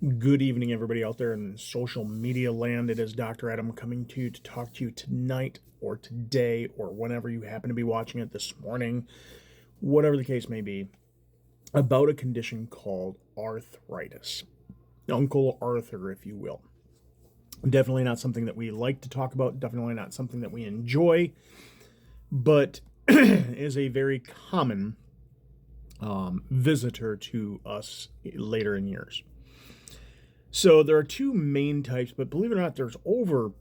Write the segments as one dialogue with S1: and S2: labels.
S1: Good evening, everybody out there in social media land. It is Dr. Adam coming to you to talk to you tonight or today or whenever you happen to be watching it this morning, whatever the case may be, about a condition called arthritis. Uncle Arthur, if you will. Definitely not something that we like to talk about, definitely not something that we enjoy, but is a very common visitor to us later in years. So there are two main types, but believe it or not, there's over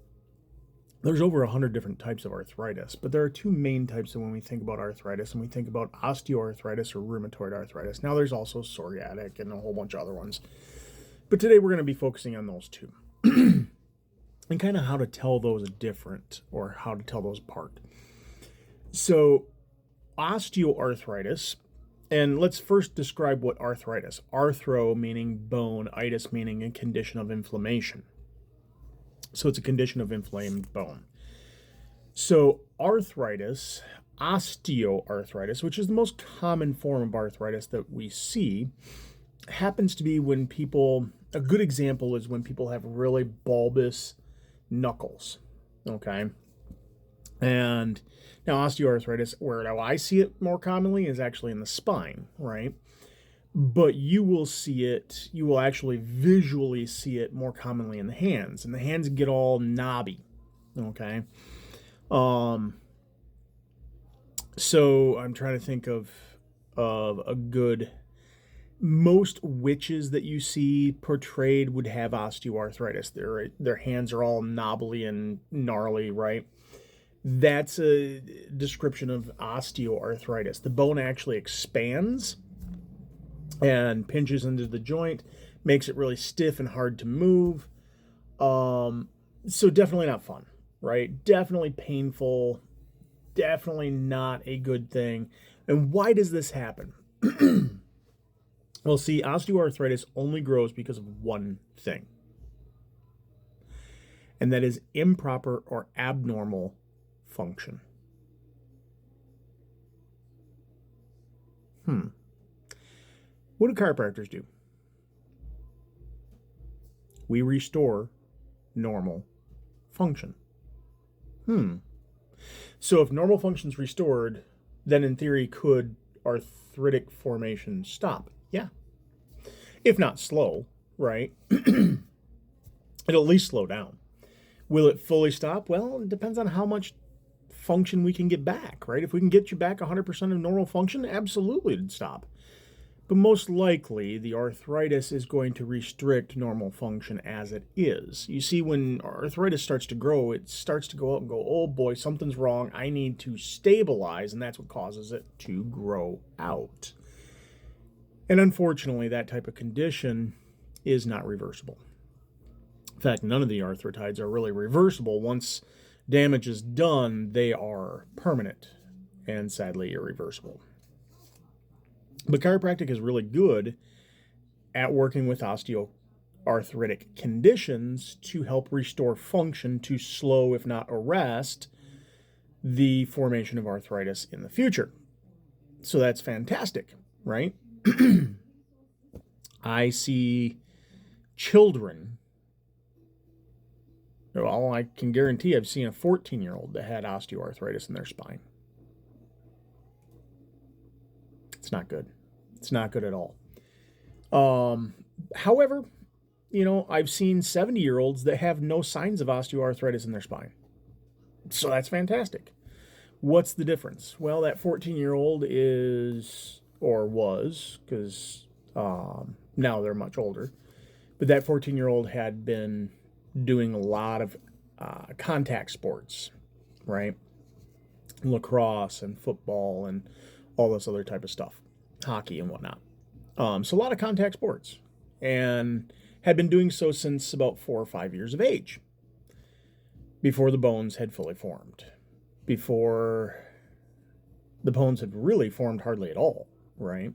S1: 100 different types of arthritis. But there are two main types when we think about arthritis, and we think about osteoarthritis or rheumatoid arthritis. Now there's also psoriatic and a whole bunch of other ones. But today we're going to be focusing on those two. And kind of how to tell those different or how to tell those apart. So osteoarthritis, and let's first describe what arthritis. Arthro meaning bone, itis meaning a condition of inflammation. So it's a condition of inflamed bone. So arthritis, osteoarthritis, which is the most common form of arthritis that we see, happens to be when people, a good example is when people have really bulbous knuckles, okay? And now osteoarthritis, where I see it more commonly is actually in the spine, right? But you will actually visually see it more commonly in the hands. And the hands get all knobby, okay? So I'm trying to think of a good... Most witches that you see portrayed would have osteoarthritis. Their hands are all knobbly and gnarly, right? That's a description of osteoarthritis. The bone actually expands and pinches into the joint, makes it really stiff and hard to move. So definitely not fun, right? Definitely painful. Definitely not a good thing. And why does this happen? Well, see, osteoarthritis only grows because of one thing, and that is improper or abnormal function. What do chiropractors do? We restore normal function. So if normal function is restored, then in theory could arthritic formation stop? Yeah. If not slow, right? It'll at least slow down. Will it fully stop? Well, it depends on how much function we can get back, right? If we can get you back 100% of normal function, absolutely it'd stop. But most likely, the arthritis is going to restrict normal function as it is. You see, when arthritis starts to grow, it starts to go up and go, oh boy, something's wrong. I need to stabilize, and that's what causes it to grow out. And unfortunately, that type of condition is not reversible. In fact, none of the arthritides are really reversible. Once damage is done, they are permanent and sadly irreversible. But chiropractic is really good at working with osteoarthritic conditions to help restore function to slow, if not arrest, the formation of arthritis in the future. So that's fantastic, right? I see children. Well, I can guarantee I've seen a 14-year-old that had osteoarthritis in their spine. It's not good. It's not good at all. However, I've seen 70-year-olds that have no signs of osteoarthritis in their spine. So that's fantastic. What's the difference? Well, that 14-year-old is, or was, because now they're much older, but that 14-year-old had been doing a lot of contact sports, right? Lacrosse and football and all this other type of stuff, hockey and whatnot. So a lot of contact sports, and had been doing so since about 4 or 5 years of age, before the bones had fully formed, before the bones had really formed hardly at all, right?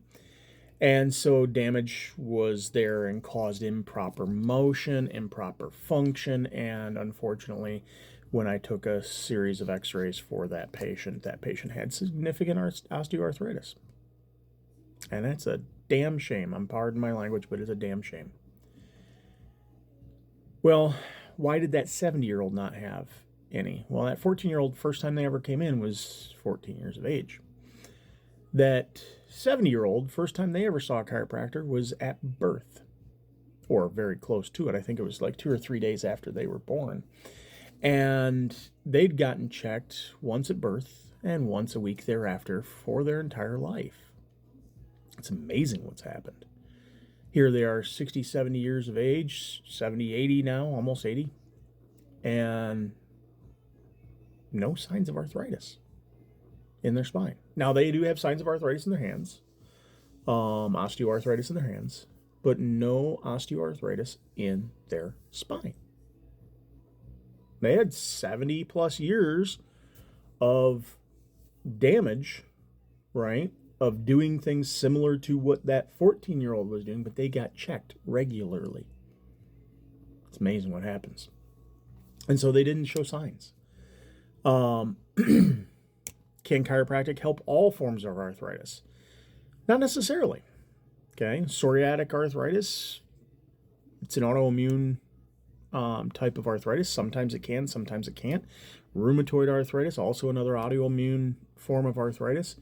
S1: And so damage was there and caused improper motion, improper function, and unfortunately, when I took a series of x-rays for that patient had significant osteoarthritis. And that's a damn shame. I'm pardon my language, but it's a damn shame. Well, why did that 70-year-old not have any? Well, that 14-year-old, first time they ever came in was 14 years of age. That 70-year-old, first time they ever saw a chiropractor was at birth, or very close to it. I think it was like 2 or 3 days after they were born. And they'd gotten checked once at birth and once a week thereafter for their entire life. It's amazing what's happened. Here they are, 60, 70 years of age, 70, 80 now, almost 80, and no signs of arthritis in their spine. Now, they do have signs of arthritis in their hands, osteoarthritis in their hands, but no osteoarthritis in their spine. They had 70 plus years of damage, right, of doing things similar to what that 14-year-old was doing, but they got checked regularly. It's amazing what happens. And so they didn't show signs. Can chiropractic help all forms of arthritis? Not necessarily. Okay, psoriatic arthritis, it's an autoimmune type of arthritis. Sometimes it can, sometimes it can't. Rheumatoid arthritis, also another autoimmune form of arthritis.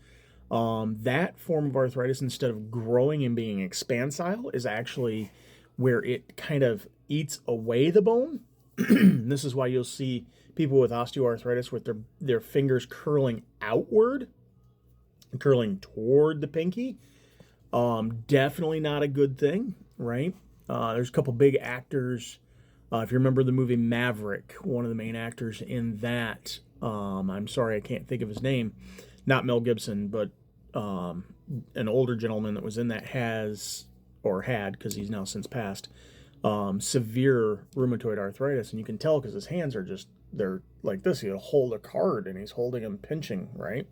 S1: That form of arthritis, instead of growing and being expansile, is actually where it kind of eats away the bone. This is why you'll see people with osteoarthritis with their fingers curling outward, curling toward the pinky. Definitely not a good thing, right? There's a couple big actors. If you remember the movie Maverick, one of the main actors in that, I'm sorry, I can't think of his name. Not Mel Gibson, but an older gentleman that was in that has, or had, because he's now since passed, severe rheumatoid arthritis. And you can tell because his hands are just, they're like this. He'll hold a card and he's holding them pinching, right?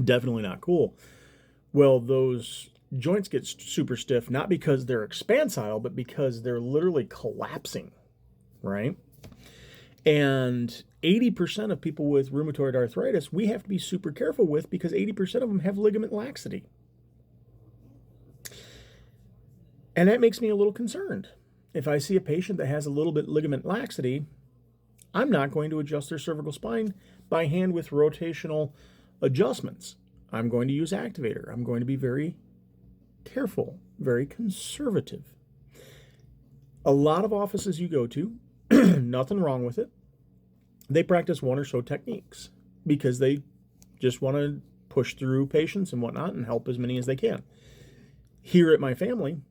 S1: Definitely not cool. Well, those joints get super stiff, not because they're expansile, but because they're literally collapsing, right? And 80% of people with rheumatoid arthritis, we have to be super careful with, because 80% of them have ligament laxity. And that makes me a little concerned. If I see a patient that has a little bit ligament laxity, I'm not going to adjust their cervical spine by hand with rotational adjustments. I'm going to use activator. I'm going to be very careful, very conservative. A lot of offices you go to, nothing wrong with it, they practice one or so techniques because they just want to push through patients and whatnot and help as many as they can. Here at my family,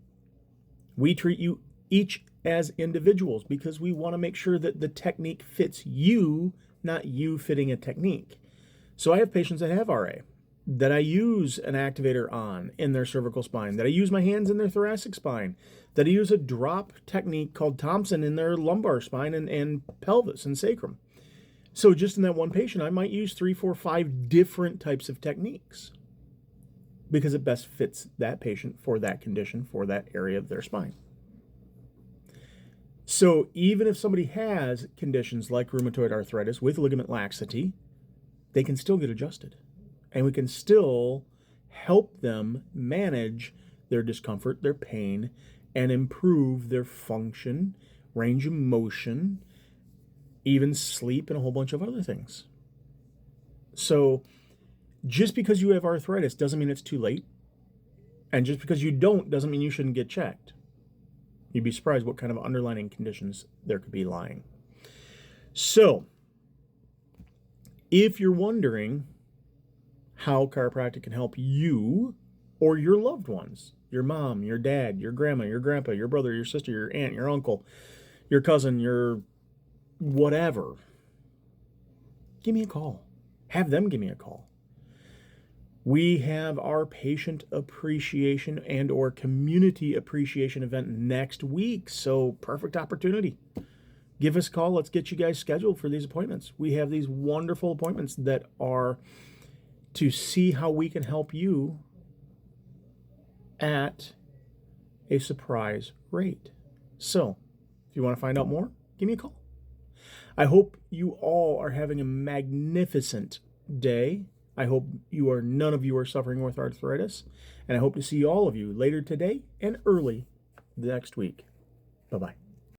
S1: we treat you each as individuals because we want to make sure that the technique fits you, not you fitting a technique. So I have patients that have RA, that I use an activator on in their cervical spine, that I use my hands in their thoracic spine, that I use a drop technique called Thompson in their lumbar spine and pelvis and sacrum. So just in that one patient, I might use 3, 4, 5 different types of techniques because it best fits that patient for that condition, for that area of their spine. So even if somebody has conditions like rheumatoid arthritis with ligament laxity, they can still get adjusted. And we can still help them manage their discomfort, their pain, and improve their function, range of motion, even sleep, and a whole bunch of other things. So just because you have arthritis doesn't mean it's too late. And just because you don't doesn't mean you shouldn't get checked. You'd be surprised what kind of underlying conditions there could be lying. So if you're wondering how chiropractic can help you or your loved ones, your mom, your dad, your grandma, your grandpa, your brother, your sister, your aunt, your uncle, your cousin, your whatever, give me a call. Have them give me a call. We have our patient appreciation and or community appreciation event next week. So perfect opportunity. Give us a call. Let's get you guys scheduled for these appointments. We have these wonderful appointments that are to see how we can help you at a surprise rate. So if you want to find out more, give me a call. I hope you all are having a magnificent day. I hope none of you are suffering with arthritis. And I hope to see all of you later today and early next week. Bye-bye.